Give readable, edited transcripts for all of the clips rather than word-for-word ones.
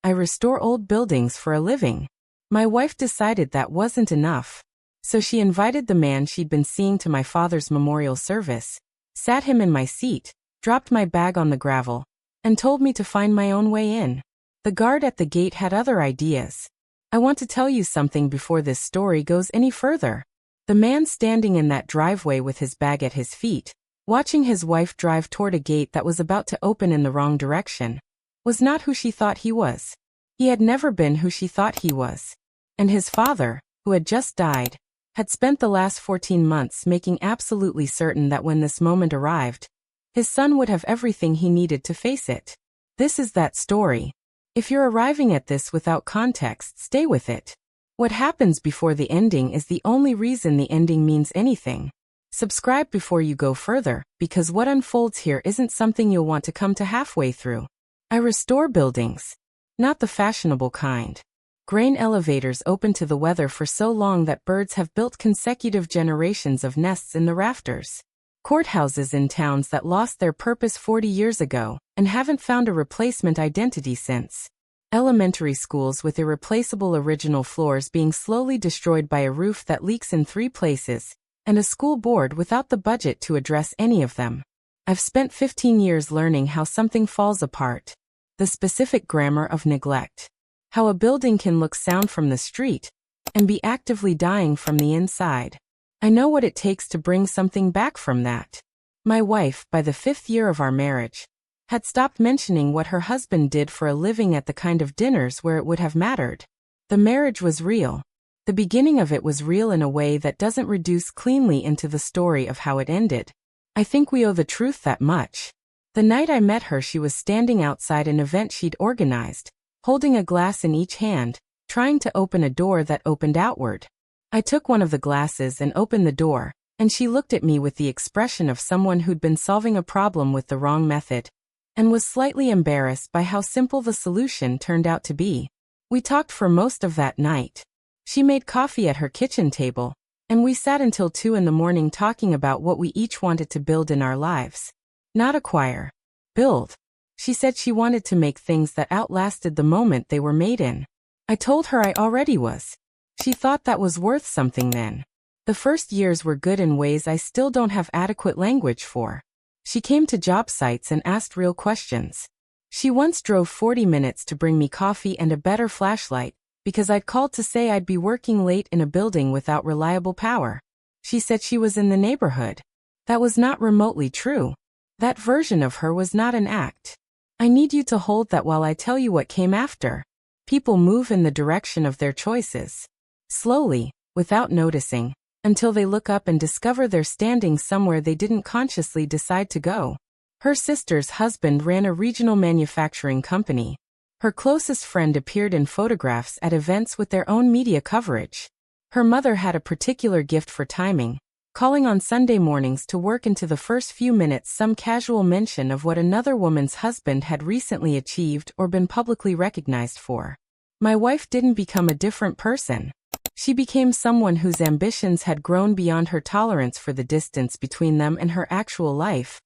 I restore old buildings for a living. My wife decided that wasn't enough. So she invited the man she'd been seeing to my father's memorial service, sat him in my seat, dropped my bag on the gravel, and told me to find my own way in. The guard at the gate had other ideas. I want to tell you something before this story goes any further. The man standing in that driveway with his bag at his feet, watching his wife drive toward a gate that was about to open in the wrong direction, was not who she thought he was. He had never been who she thought he was. And his father, who had just died, had spent the last 14 months making absolutely certain that when this moment arrived, his son would have everything he needed to face it. This is that story. If you're arriving at this without context, stay with it. What happens before the ending is the only reason the ending means anything. Subscribe before you go further, because what unfolds here isn't something you'll want to come to halfway through. I restore buildings. Not the fashionable kind. Grain elevators open to the weather for so long that birds have built consecutive generations of nests in the rafters. Courthouses in towns that lost their purpose 40 years ago and haven't found a replacement identity since. Elementary schools with irreplaceable original floors being slowly destroyed by a roof that leaks in 3 places, and a school board without the budget to address any of them. I've spent 15 years learning how something falls apart. The specific grammar of neglect. How a building can look sound from the street and be actively dying from the inside. I know what it takes to bring something back from that. My wife, by the 5th year of our marriage, had stopped mentioning what her husband did for a living at the kind of dinners where it would have mattered. The marriage was real. The beginning of it was real in a way that doesn't reduce cleanly into the story of how it ended. I think we owe the truth that much. The night I met her, she was standing outside an event she'd organized, holding a glass in each hand, trying to open a door that opened outward. I took one of the glasses and opened the door, and she looked at me with the expression of someone who'd been solving a problem with the wrong method, and was slightly embarrassed by how simple the solution turned out to be. We talked for most of that night. She made coffee at her kitchen table, and we sat until 2 in the morning talking about what we each wanted to build in our lives. Not acquire. Build. She said she wanted to make things that outlasted the moment they were made in. I told her I already was. She thought that was worth something then. The first years were good in ways I still don't have adequate language for. She came to job sites and asked real questions. She once drove 40 minutes to bring me coffee and a better flashlight, because I'd called to say I'd be working late in a building without reliable power. She said she was in the neighborhood. That was not remotely true. That version of her was not an act. I need you to hold that while I tell you what came after. People move in the direction of their choices. Slowly, without noticing, until they look up and discover they're standing somewhere they didn't consciously decide to go. Her sister's husband ran a regional manufacturing company. Her closest friend appeared in photographs at events with their own media coverage. Her mother had a particular gift for timing, calling on Sunday mornings to work into the first few minutes some casual mention of what another woman's husband had recently achieved or been publicly recognized for. My wife didn't become a different person. She became someone whose ambitions had grown beyond her tolerance for the distance between them and her actual life,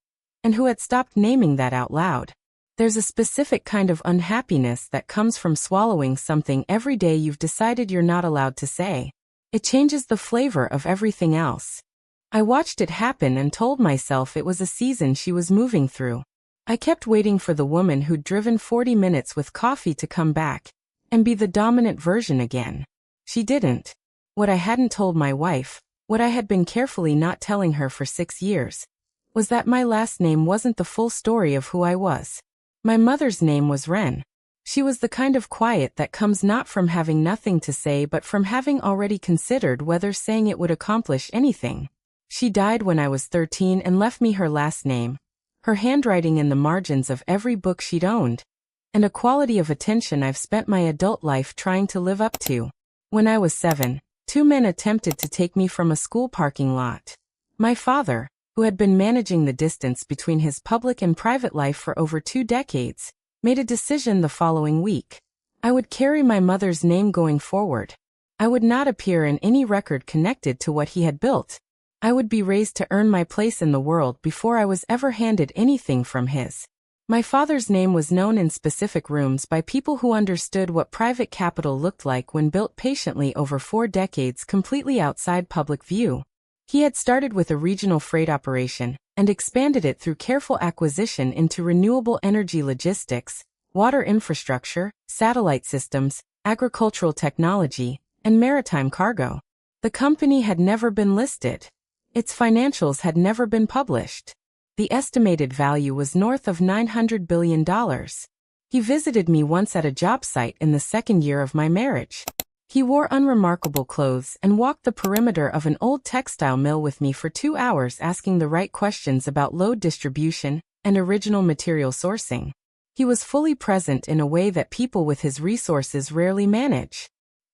and who had stopped naming that out loud. There's a specific kind of unhappiness that comes from swallowing something every day you've decided you're not allowed to say. It changes the flavor of everything else. I watched it happen and told myself it was a season she was moving through. I kept waiting for the woman who'd driven 40 minutes with coffee to come back and be the dominant version again. She didn't. What I hadn't told my wife, what I had been carefully not telling her for 6 years, was that my last name wasn't the full story of who I was. My mother's name was Wren. She was the kind of quiet that comes not from having nothing to say but from having already considered whether saying it would accomplish anything. She died when I was 13 and left me her last name, her handwriting in the margins of every book she'd owned, and a quality of attention I've spent my adult life trying to live up to. When I was 7, 2 men attempted to take me from a school parking lot. My father, who had been managing the distance between his public and private life for over 2 decades, made a decision the following week. I would carry my mother's name going forward. I would not appear in any record connected to what he had built. I would be raised to earn my place in the world before I was ever handed anything from his. My father's name was known in specific rooms by people who understood what private capital looked like when built patiently over 4 decades completely outside public view. He had started with a regional freight operation and expanded it through careful acquisition into renewable energy logistics, water infrastructure, satellite systems, agricultural technology, and maritime cargo. The company had never been listed. Its financials had never been published. The estimated value was north of $900 billion. He visited me once at a job site in the 2nd year of my marriage. He wore unremarkable clothes and walked the perimeter of an old textile mill with me for 2 hours asking the right questions about load distribution and original material sourcing. He was fully present in a way that people with his resources rarely manage.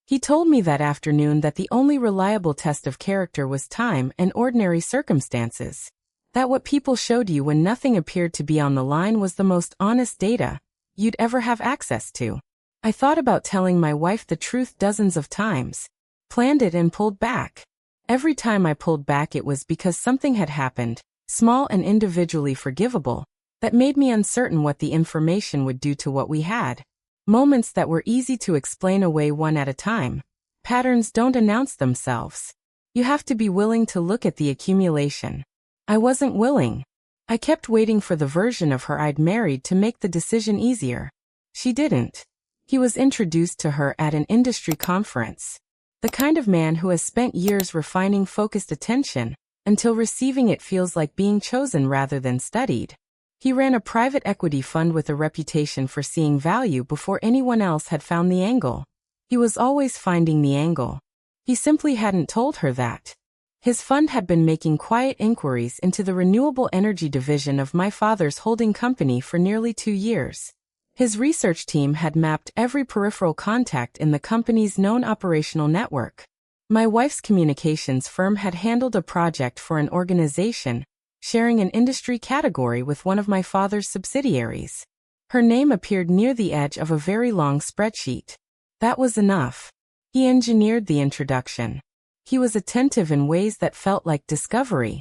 He told me that afternoon that the only reliable test of character was time and ordinary circumstances. That what people showed you when nothing appeared to be on the line was the most honest data you'd ever have access to. I thought about telling my wife the truth dozens of times, planned it and pulled back. Every time I pulled back it was because something had happened, small and individually forgivable, that made me uncertain what the information would do to what we had. Moments that were easy to explain away one at a time. Patterns don't announce themselves. You have to be willing to look at the accumulation. I wasn't willing. I kept waiting for the version of her I'd married to make the decision easier. She didn't. He was introduced to her at an industry conference. The kind of man who has spent years refining focused attention until receiving it feels like being chosen rather than studied. He ran a private equity fund with a reputation for seeing value before anyone else had found the angle. He was always finding the angle. He simply hadn't told her that. His fund had been making quiet inquiries into the renewable energy division of my father's holding company for nearly 2 years. His research team had mapped every peripheral contact in the company's known operational network. My wife's communications firm had handled a project for an organization, sharing an industry category with one of my father's subsidiaries. Her name appeared near the edge of a very long spreadsheet. That was enough. He engineered the introduction. He was attentive in ways that felt like discovery.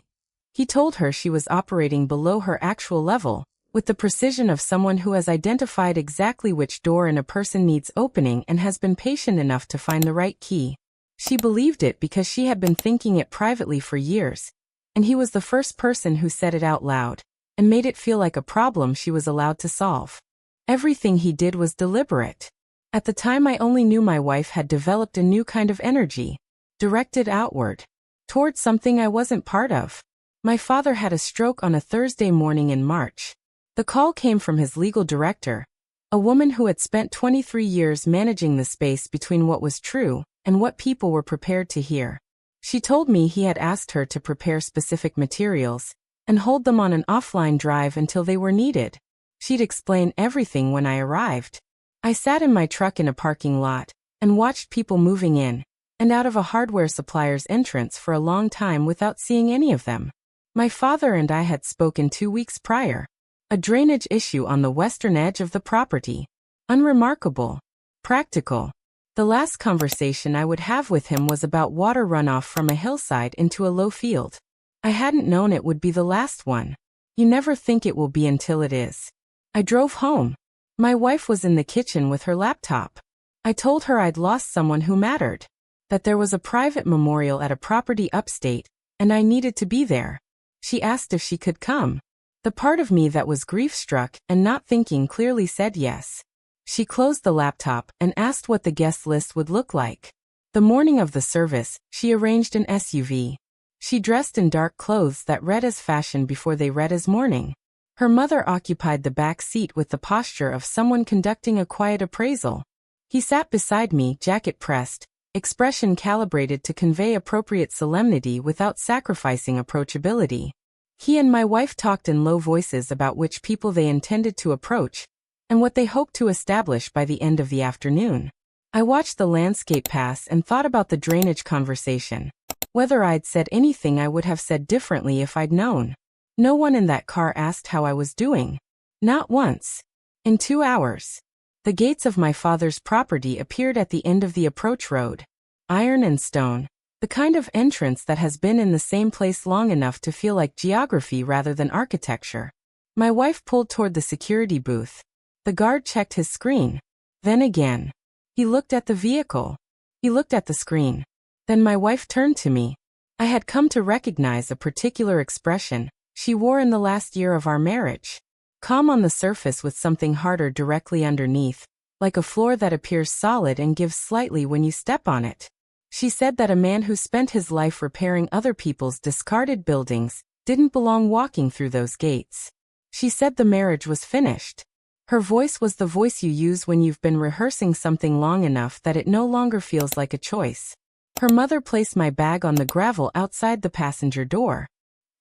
He told her she was operating below her actual level, with the precision of someone who has identified exactly which door in a person needs opening and has been patient enough to find the right key. She believed it because she had been thinking it privately for years, and he was the first person who said it out loud, and made it feel like a problem she was allowed to solve. Everything he did was deliberate. At the time I only knew my wife had developed a new kind of energy, directed outward, towards something I wasn't part of. My father had a stroke on a Thursday morning in March. The call came from his legal director, a woman who had spent 23 years managing the space between what was true and what people were prepared to hear. She told me he had asked her to prepare specific materials and hold them on an offline drive until they were needed. She'd explain everything when I arrived. I sat in my truck in a parking lot and watched people moving in and out of a hardware supplier's entrance for a long time without seeing any of them. My father and I had spoken 2 weeks prior. A drainage issue on the western edge of the property. Unremarkable. Practical. The last conversation I would have with him was about water runoff from a hillside into a low field. I hadn't known it would be the last one. You never think it will be until it is. I drove home. My wife was in the kitchen with her laptop. I told her I'd lost someone who mattered. That there was a private memorial at a property upstate, and I needed to be there. She asked if she could come. The part of me that was grief-struck and not thinking clearly said yes. She closed the laptop and asked what the guest list would look like. The morning of the service, she arranged an SUV. She dressed in dark clothes that read as fashion before they read as mourning. Her mother occupied the back seat with the posture of someone conducting a quiet appraisal. He sat beside me, jacket pressed, expression calibrated to convey appropriate solemnity without sacrificing approachability. He and my wife talked in low voices about which people they intended to approach, and what they hoped to establish by the end of the afternoon. I watched the landscape pass and thought about the drainage conversation. Whether I'd said anything I would have said differently if I'd known. No one in that car asked how I was doing. Not once. In 2 hours. The gates of my father's property appeared at the end of the approach road. Iron and stone. The kind of entrance that has been in the same place long enough to feel like geography rather than architecture. My wife pulled toward the security booth. The guard checked his screen. Then again. He looked at the vehicle. He looked at the screen. Then my wife turned to me. I had come to recognize a particular expression she wore in the last year of our marriage. Calm on the surface with something harder directly underneath, like a floor that appears solid and gives slightly when you step on it. She said that a man who spent his life repairing other people's discarded buildings didn't belong walking through those gates. She said the marriage was finished. Her voice was the voice you use when you've been rehearsing something long enough that it no longer feels like a choice. Her mother placed my bag on the gravel outside the passenger door.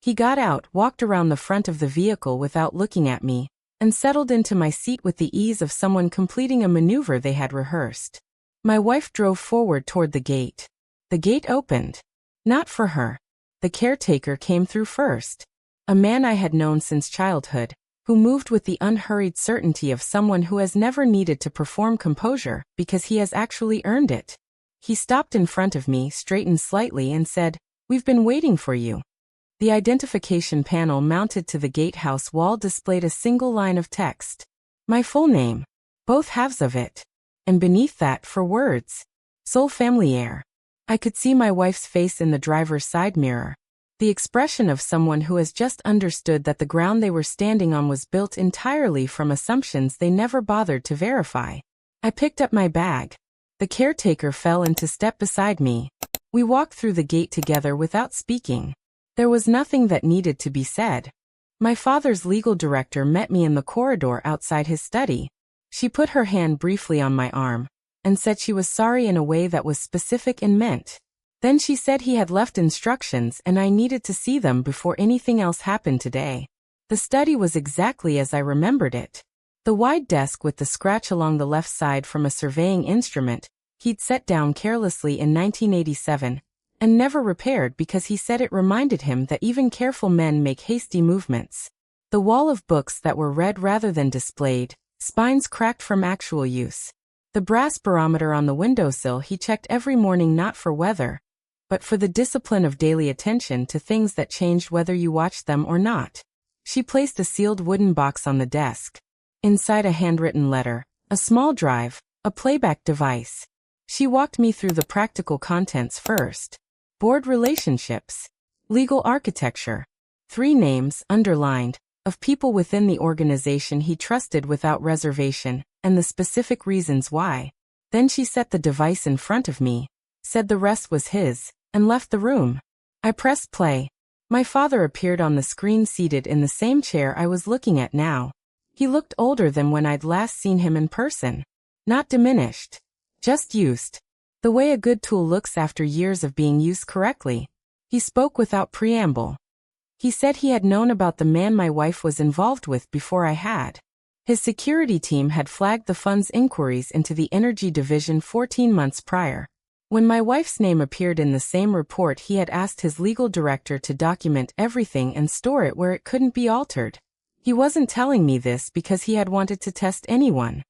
He got out, walked around the front of the vehicle without looking at me, and settled into my seat with the ease of someone completing a maneuver they had rehearsed. My wife drove forward toward the gate. The gate opened. Not for her. The caretaker came through first. A man I had known since childhood, who moved with the unhurried certainty of someone who has never needed to perform composure because he has actually earned it. He stopped in front of me, straightened slightly, and said, "We've been waiting for you." The identification panel mounted to the gatehouse wall displayed a single line of text. My full name. Both halves of it. And beneath that, for words. Sole familiar. I could see my wife's face in the driver's side mirror. The expression of someone who has just understood that the ground they were standing on was built entirely from assumptions they never bothered to verify. I picked up my bag. The caretaker fell into step beside me. We walked through the gate together without speaking. There was nothing that needed to be said. My father's legal director met me in the corridor outside his study. She put her hand briefly on my arm and said she was sorry in a way that was specific and meant. Then she said he had left instructions and I needed to see them before anything else happened today. The study was exactly as I remembered it. The wide desk with the scratch along the left side from a surveying instrument he'd set down carelessly in 1987 and never repaired because he said it reminded him that even careful men make hasty movements. The wall of books that were read rather than displayed, spines cracked from actual use. The brass barometer on the windowsill he checked every morning not for weather, but for the discipline of daily attention to things that changed whether you watched them or not. She placed a sealed wooden box on the desk. Inside a handwritten letter, a small drive, a playback device. She walked me through the practical contents first. Board relationships. Legal architecture. 3 names, underlined, of people within the organization he trusted without reservation, and the specific reasons why. Then she set the device in front of me, said the rest was his, and left the room. I pressed play. My father appeared on the screen seated in the same chair I was looking at now. He looked older than when I'd last seen him in person. Not diminished. Just used. The way a good tool looks after years of being used correctly. He spoke without preamble. He said he had known about the man my wife was involved with before I had. His security team had flagged the fund's inquiries into the energy division 14 months prior. When my wife's name appeared in the same report, he had asked his legal director to document everything and store it where it couldn't be altered. He wasn't telling me this because he had wanted to test anyone.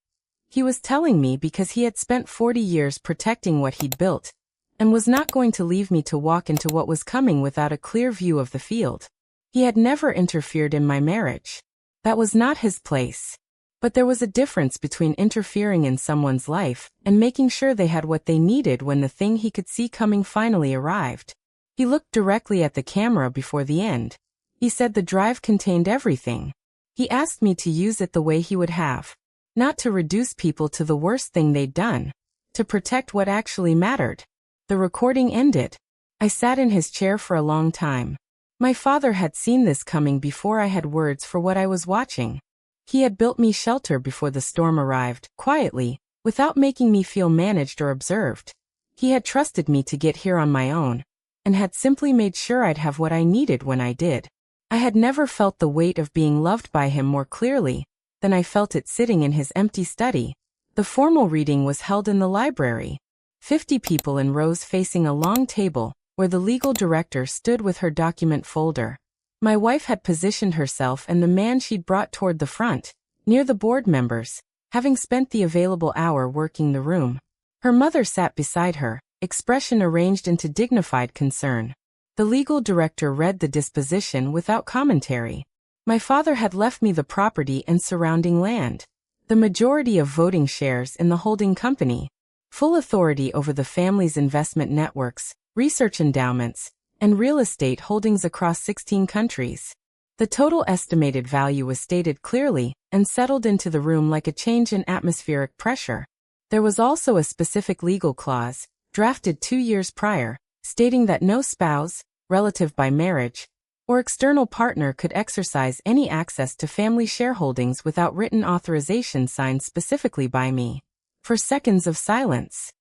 He was telling me because he had spent 40 years protecting what he'd built, and was not going to leave me to walk into what was coming without a clear view of the field. He had never interfered in my marriage. That was not his place. But there was a difference between interfering in someone's life and making sure they had what they needed when the thing he could see coming finally arrived. He looked directly at the camera before the end. He said the drive contained everything. He asked me to use it the way he would have. Not to reduce people to the worst thing they'd done. To protect what actually mattered. The recording ended. I sat in his chair for a long time. My father had seen this coming before I had words for what I was watching. He had built me shelter before the storm arrived, quietly, without making me feel managed or observed. He had trusted me to get here on my own, and had simply made sure I'd have what I needed when I did. I had never felt the weight of being loved by him more clearly than I felt it sitting in his empty study. The formal reading was held in the library. 50 people in rows facing a long table, where the legal director stood with her document folder. My wife had positioned herself and the man she'd brought toward the front, near the board members, having spent the available hour working the room. Her mother sat beside her, expression arranged into dignified concern. The legal director read the disposition without commentary. My father had left me the property and surrounding land, the majority of voting shares in the holding company, full authority over the family's investment networks, research endowments, and real estate holdings across 16 countries. The total estimated value was stated clearly and settled into the room like a change in atmospheric pressure. There was also a specific legal clause, drafted 2 years prior, stating that no spouse, relative by marriage, or external partner could exercise any access to family shareholdings without written authorization signed specifically by me. For seconds of silence.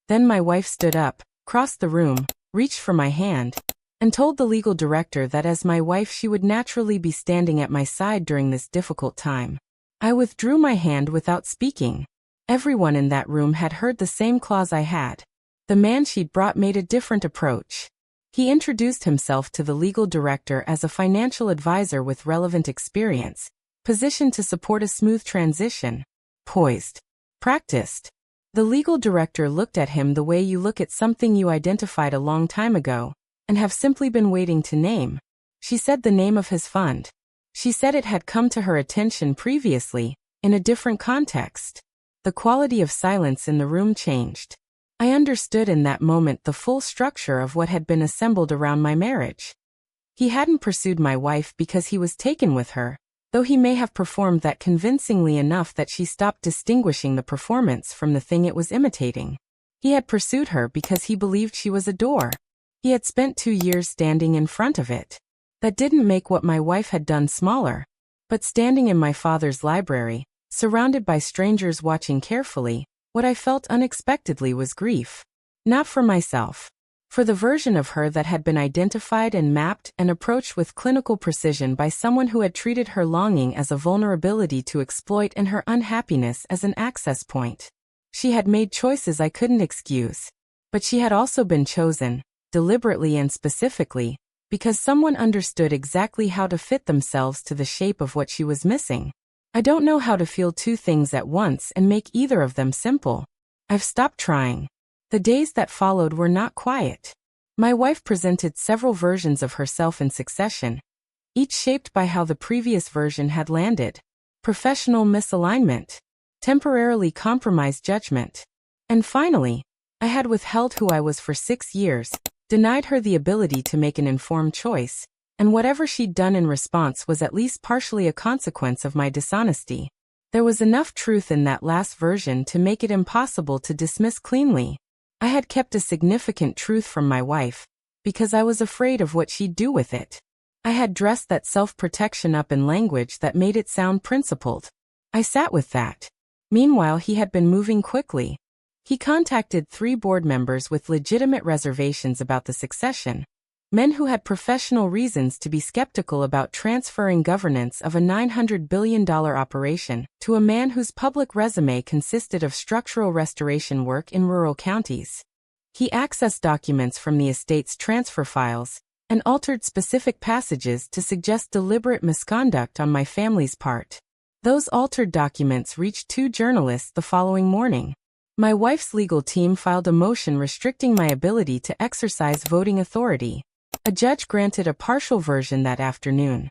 Then my wife stood up, crossed the room, reached for my hand, and told the legal director that as my wife she would naturally be standing at my side during this difficult time. I withdrew my hand without speaking. Everyone in that room had heard the same clause I had. The man she'd brought made a different approach. He introduced himself to the legal director as a financial advisor with relevant experience, positioned to support a smooth transition. Poised. Practiced. The legal director looked at him the way you look at something you identified a long time ago, and have simply been waiting to name. She said the name of his fund. She said it had come to her attention previously, in a different context. The quality of silence in the room changed. I understood in that moment the full structure of what had been assembled around my marriage. He hadn't pursued my wife because he was taken with her, though he may have performed that convincingly enough that she stopped distinguishing the performance from the thing it was imitating. He had pursued her because he believed she was a door. He had spent 2 years standing in front of it. That didn't make what my wife had done smaller. But standing in my father's library, surrounded by strangers watching carefully, what I felt unexpectedly was grief. Not for myself. For the version of her that had been identified and mapped and approached with clinical precision by someone who had treated her longing as a vulnerability to exploit and her unhappiness as an access point. She had made choices I couldn't excuse. But she had also been chosen, deliberately and specifically, because someone understood exactly how to fit themselves to the shape of what she was missing. I don't know how to feel two things at once and make either of them simple. I've stopped trying. The days that followed were not quiet. My wife presented several versions of herself in succession, each shaped by how the previous version had landed. Professional misalignment, temporarily compromised judgment. And finally, I had withheld who I was for 6 years, denied her the ability to make an informed choice, and whatever she'd done in response was at least partially a consequence of my dishonesty. There was enough truth in that last version to make it impossible to dismiss cleanly. I had kept a significant truth from my wife, because I was afraid of what she'd do with it. I had dressed that self-protection up in language that made it sound principled. I sat with that. Meanwhile, he had been moving quickly. He contacted 3 board members with legitimate reservations about the succession, men who had professional reasons to be skeptical about transferring governance of a $900 billion operation to a man whose public resume consisted of structural restoration work in rural counties. He accessed documents from the estate's transfer files and altered specific passages to suggest deliberate misconduct on my family's part. Those altered documents reached 2 journalists the following morning. My wife's legal team filed a motion restricting my ability to exercise voting authority. A judge granted a partial version that afternoon.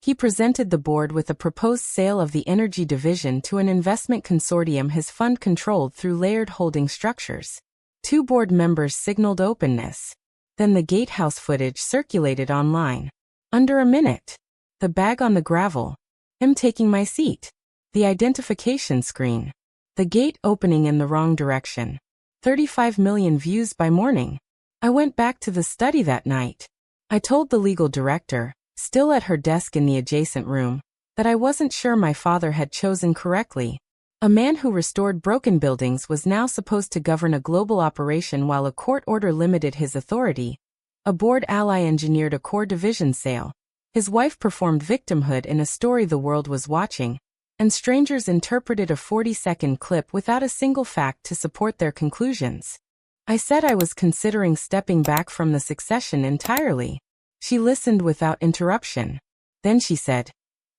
He presented the board with a proposed sale of the energy division to an investment consortium his fund controlled through layered holding structures. 2 board members signaled openness. Then the gatehouse footage circulated online. Under a minute. The bag on the gravel. Him taking my seat. The identification screen. The gate opening in the wrong direction. 35 million views by morning. I went back to the study that night. I told the legal director, still at her desk in the adjacent room, that I wasn't sure my father had chosen correctly. A man who restored broken buildings was now supposed to govern a global operation while a court order limited his authority. A board ally engineered a core division sale. His wife performed victimhood in a story the world was watching, and strangers interpreted a 40-second clip without a single fact to support their conclusions. I said I was considering stepping back from the succession entirely. She listened without interruption. Then she said,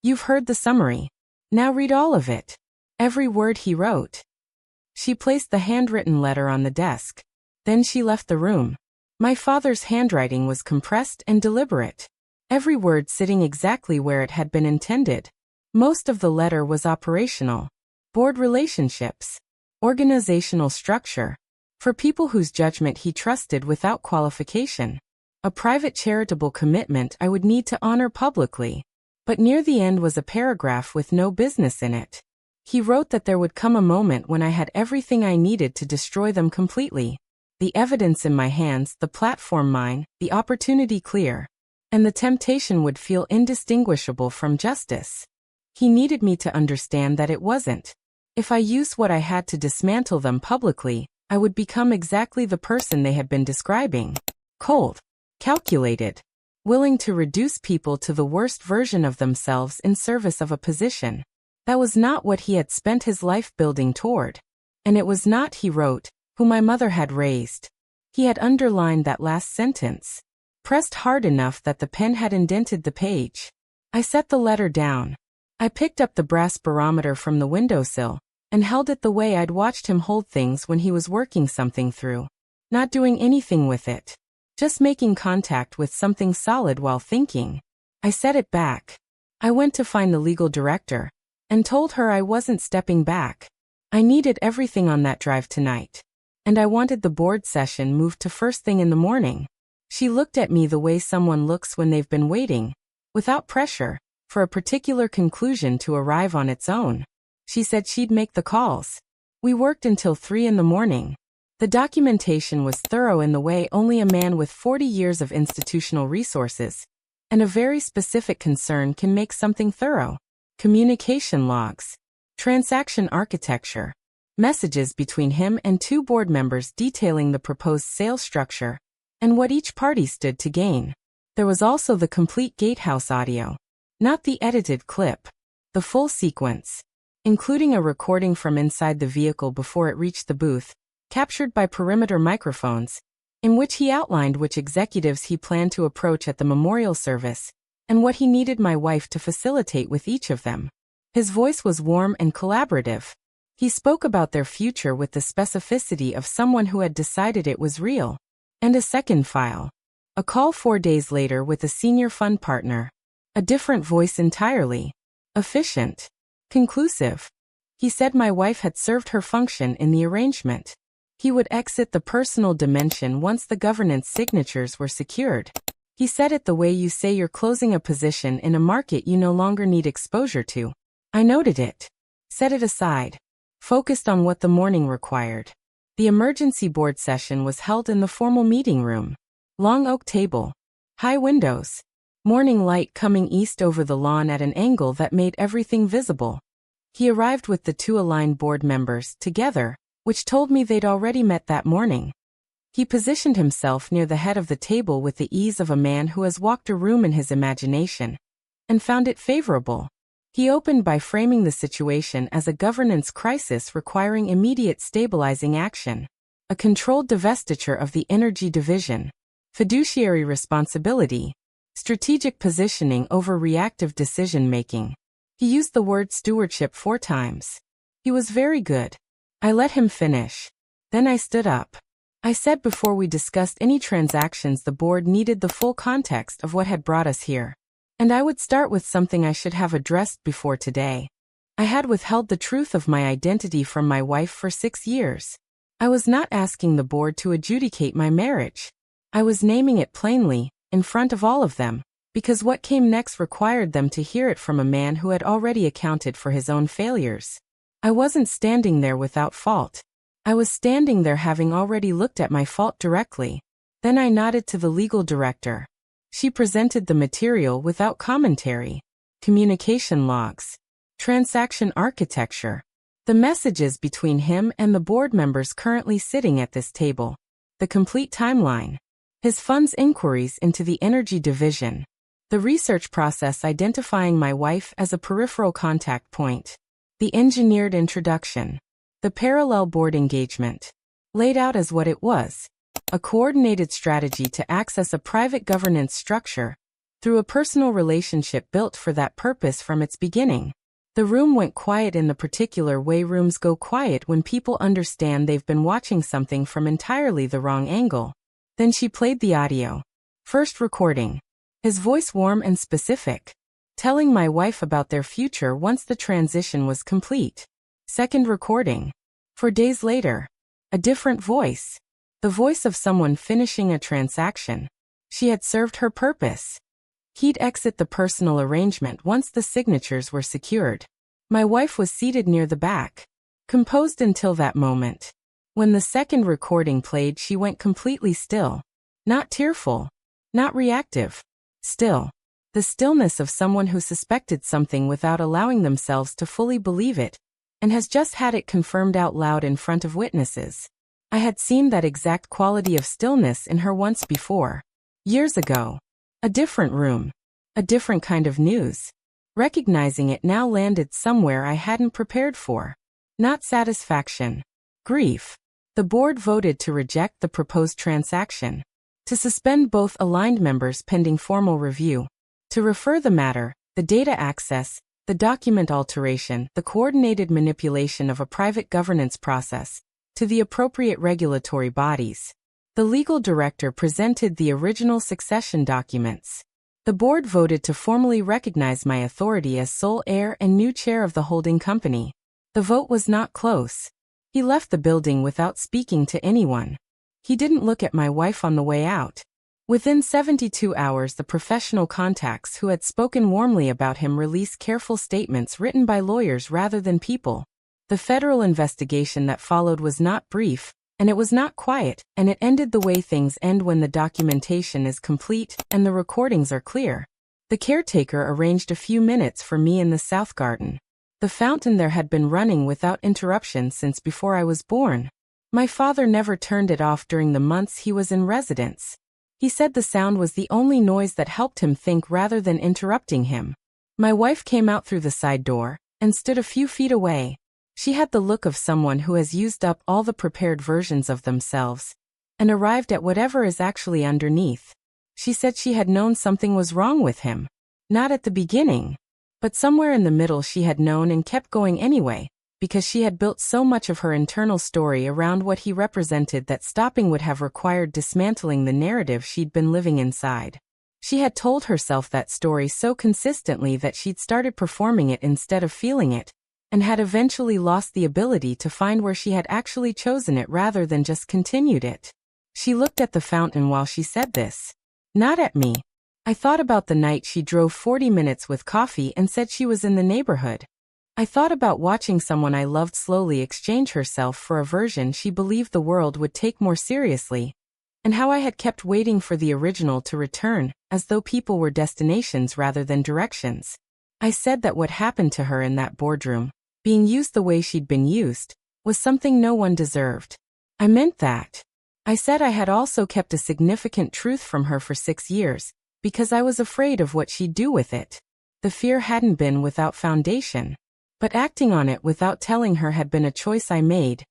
"You've heard the summary. Now read all of it. Every word he wrote." She placed the handwritten letter on the desk. Then she left the room. My father's handwriting was compressed and deliberate. every word sitting exactly where it had been intended. Most of the letter was operational. Board relationships. Organizational structure. For people whose judgment he trusted without qualification. A private charitable commitment I would need to honor publicly. But near the end was a paragraph with no business in it. He wrote that there would come a moment when I had everything I needed to destroy them completely. The evidence in my hands, the platform mine, the opportunity clear. And the temptation would feel indistinguishable from justice. He needed me to understand that it wasn't. If I used what I had to dismantle them publicly, I would become exactly the person they had been describing. Cold. Calculated. Willing to reduce people to the worst version of themselves in service of a position. That was not what he had spent his life building toward. And it was not, he wrote, who my mother had raised. He had underlined that last sentence. Pressed hard enough that the pen had indented the page. I set the letter down. I picked up the brass barometer from the windowsill, and held it the way I'd watched him hold things when he was working something through. Not doing anything with it. Just making contact with something solid while thinking. I set it back. I went to find the legal director, and told her I wasn't stepping back. I needed everything on that drive tonight. And I wanted the board session moved to first thing in the morning. She looked at me the way someone looks when they've been waiting, without pressure, for a particular conclusion to arrive on its own. She said she'd make the calls. We worked until 3 in the morning. The documentation was thorough in the way only a man with 40 years of institutional resources and a very specific concern can make something thorough. Communication logs. Transaction architecture. Messages between him and 2 board members detailing the proposed sales structure and what each party stood to gain. There was also the complete gatehouse audio. Not the edited clip. The full sequence. Including a recording from inside the vehicle before it reached the booth, captured by perimeter microphones, in which he outlined which executives he planned to approach at the memorial service, and what he needed my wife to facilitate with each of them. His voice was warm and collaborative. He spoke about their future with the specificity of someone who had decided it was real. And a second file. A call 4 days later with a senior fund partner. A different voice entirely. Efficient. Conclusive. He said my wife had served her function in the arrangement. He would exit the personal dimension once the governance signatures were secured. He said it the way you say you're closing a position in a market you no longer need exposure to. I noted it. Set it aside. Focused on what the morning required. The emergency board session was held in the formal meeting room. Long oak table. High windows. Morning light coming east over the lawn at an angle that made everything visible. He arrived with the 2 aligned board members together, which told me they'd already met that morning. He positioned himself near the head of the table with the ease of a man who has walked a room in his imagination and found it favorable. He opened by framing the situation as a governance crisis requiring immediate stabilizing action, a controlled divestiture of the energy division, fiduciary responsibility, strategic positioning over reactive decision-making. He used the word stewardship 4 times. He was very good. I let him finish. Then I stood up. I said before we discussed any transactions the board needed the full context of what had brought us here. And I would start with something I should have addressed before today. I had withheld the truth of my identity from my wife for 6 years. I was not asking the board to adjudicate my marriage. I was naming it plainly, in front of all of them, because what came next required them to hear it from a man who had already accounted for his own failures. I wasn't standing there without fault. I was standing there having already looked at my fault directly. Then I nodded to the legal director. She presented the material without commentary. Communication logs. Transaction architecture. The messages between him and the board members currently sitting at this table. The complete timeline. His funds inquiries into the energy division. The research process identifying my wife as a peripheral contact point. The engineered introduction. The parallel board engagement. Laid out as what it was. A coordinated strategy to access a private governance structure through a personal relationship built for that purpose from its beginning. The room went quiet in the particular way rooms go quiet when people understand they've been watching something from entirely the wrong angle. Then she played the audio. First recording. his voice warm and specific, telling my wife about their future once the transition was complete. Second recording. 4 days later. A different voice. The voice of someone finishing a transaction. She had served her purpose. He'd exit the personal arrangement once the signatures were secured. My wife was seated near the back, composed until that moment. When the second recording played, she went completely still. Not tearful. Not reactive. Still. The stillness of someone who suspected something without allowing themselves to fully believe it, and has just had it confirmed out loud in front of witnesses. I had seen that exact quality of stillness in her once before. Years ago. A different room. A different kind of news. Recognizing it now landed somewhere I hadn't prepared for. Not satisfaction. Grief. The board voted to reject the proposed transaction. To suspend both aligned members pending formal review. To refer the matter, the data access, the document alteration, the coordinated manipulation of a private governance process, to the appropriate regulatory bodies. The legal director presented the original succession documents. The board voted to formally recognize my authority as sole heir and new chair of the holding company. The vote was not close. He left the building without speaking to anyone. He didn't look at my wife on the way out. Within 72 hours, the professional contacts who had spoken warmly about him released careful statements written by lawyers rather than people. The federal investigation that followed was not brief, and it was not quiet, and it ended the way things end when the documentation is complete and the recordings are clear. The caretaker arranged a few minutes for me in the South Garden. The fountain there had been running without interruption since before I was born. My father never turned it off during the months he was in residence. He said the sound was the only noise that helped him think rather than interrupting him. My wife came out through the side door and stood a few feet away. She had the look of someone who has used up all the prepared versions of themselves and arrived at whatever is actually underneath. She said she had known something was wrong with him. Not at the beginning, but somewhere in the middle she had known and kept going anyway, because she had built so much of her internal story around what he represented that stopping would have required dismantling the narrative she'd been living inside. She had told herself that story so consistently that she'd started performing it instead of feeling it, and had eventually lost the ability to find where she had actually chosen it rather than just continued it. She looked at the fountain while she said this. Not at me. I thought about the night she drove 40 minutes with coffee and said she was in the neighborhood. I thought about watching someone I loved slowly exchange herself for a version she believed the world would take more seriously, and how I had kept waiting for the original to return, as though people were destinations rather than directions. I said that what happened to her in that boardroom, being used the way she'd been used, was something no one deserved. I meant that. I said I had also kept a significant truth from her for 6 years, because I was afraid of what she'd do with it. The fear hadn't been without foundation. But acting on it without telling her had been a choice I made,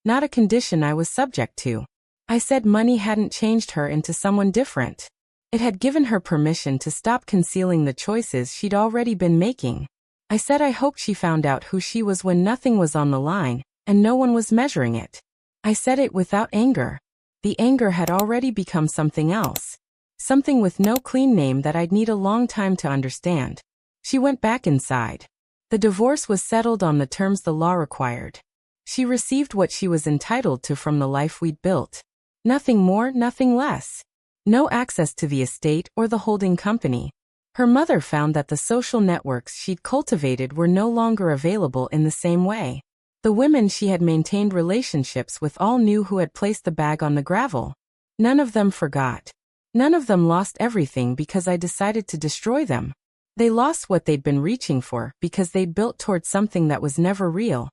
not a condition I was subject to. I said money hadn't changed her into someone different. It had given her permission to stop concealing the choices she'd already been making. I said I hoped she found out who she was when nothing was on the line, and no one was measuring it. I said it without anger. The anger had already become something else. Something with no clean name that I'd need a long time to understand. She went back inside. The divorce was settled on the terms the law required. She received what she was entitled to from the life we'd built. Nothing more, nothing less. No access to the estate or the holding company. Her mother found that the social networks she'd cultivated were no longer available in the same way. The women she had maintained relationships with all knew who had placed the bag on the gravel. None of them forgot. None of them lost everything because I decided to destroy them. They lost what they'd been reaching for because they'd built towards something that was never real.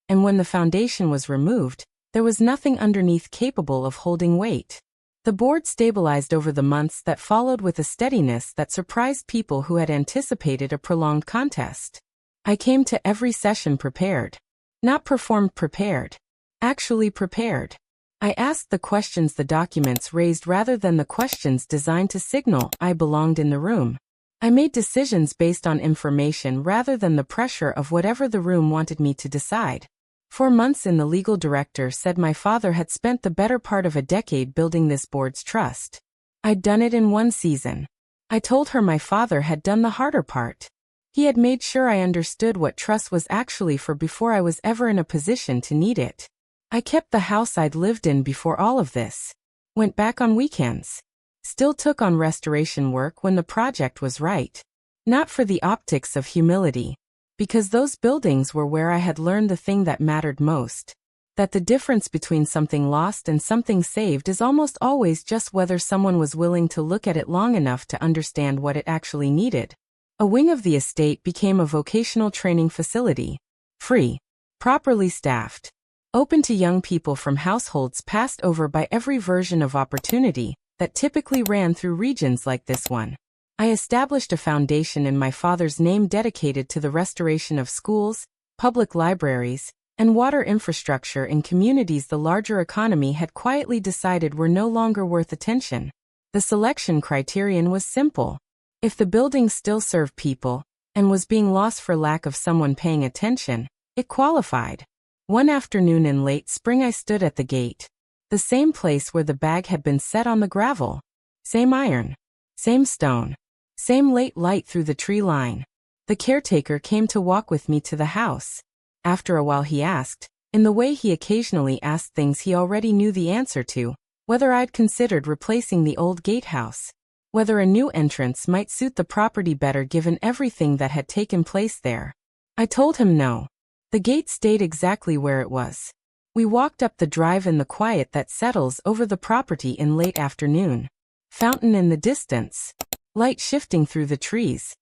And when the foundation was removed, there was nothing underneath capable of holding weight. The board stabilized over the months that followed with a steadiness that surprised people who had anticipated a prolonged contest. I came to every session prepared. Not performed prepared. Actually prepared. I asked the questions the documents raised rather than the questions designed to signal I belonged in the room. I made decisions based on information rather than the pressure of whatever the room wanted me to decide. 4 months in, the legal director said my father had spent the better part of a decade building this board's trust. I'd done it in 1 season. I told her my father had done the harder part. He had made sure I understood what trust was actually for before I was ever in a position to need it. I kept the house I'd lived in before all of this. Went back on weekends. Still took on restoration work when the project was right. Not for the optics of humility. Because those buildings were where I had learned the thing that mattered most. That the difference between something lost and something saved is almost always just whether someone was willing to look at it long enough to understand what it actually needed. A wing of the estate became a vocational training facility. Free. Properly staffed. Open to young people from households passed over by every version of opportunity that typically ran through regions like this one. I established a foundation in my father's name dedicated to the restoration of schools, public libraries, and water infrastructure in communities the larger economy had quietly decided were no longer worth attention. The selection criterion was simple. If the building still served people, and was being lost for lack of someone paying attention, it qualified. One afternoon in late spring I stood at the gate. The same place where the bag had been set on the gravel. Same iron. Same stone. Same late light through the tree line. The caretaker came to walk with me to the house. After a while he asked, in the way he occasionally asked things he already knew the answer to, whether I'd considered replacing the old gatehouse. Whether a new entrance might suit the property better given everything that had taken place there. I told him no. The gate stayed exactly where it was. We walked up the drive in the quiet that settles over the property in late afternoon. Fountain in the distance. Light shifting through the trees.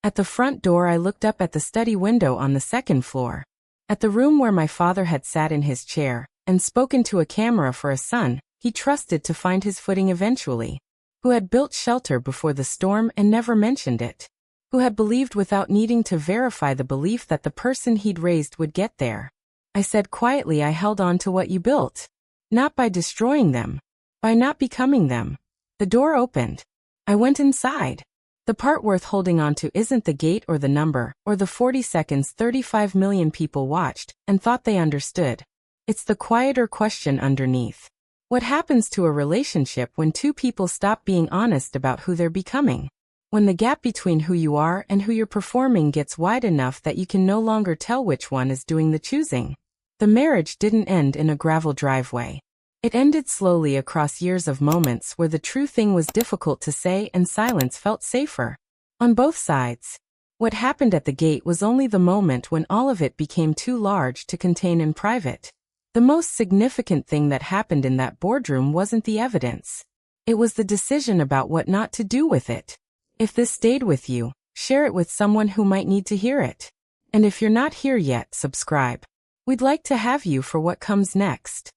At the front door I looked up at the study window on the second floor. At the room where my father had sat in his chair and spoken to a camera for a son he trusted to find his footing eventually. Who had built shelter before the storm and never mentioned it. Who had believed without needing to verify the belief that the person he'd raised would get there. I said quietly I held on to what you built. Not by destroying them. By not becoming them. The door opened. I went inside. The part worth holding on to isn't the gate or the number, or the 40 seconds 35 million people watched and thought they understood. It's the quieter question underneath. What happens to a relationship when two people stop being honest about who they're becoming? When the gap between who you are and who you're performing gets wide enough that you can no longer tell which one is doing the choosing. The marriage didn't end in a gravel driveway. It ended slowly across years of moments where the true thing was difficult to say and silence felt safer. On both sides. What happened at the gate was only the moment when all of it became too large to contain in private. The most significant thing that happened in that boardroom wasn't the evidence. It was the decision about what not to do with it. If this stayed with you, share it with someone who might need to hear it. And if you're not here yet, subscribe. We'd like to have you for what comes next.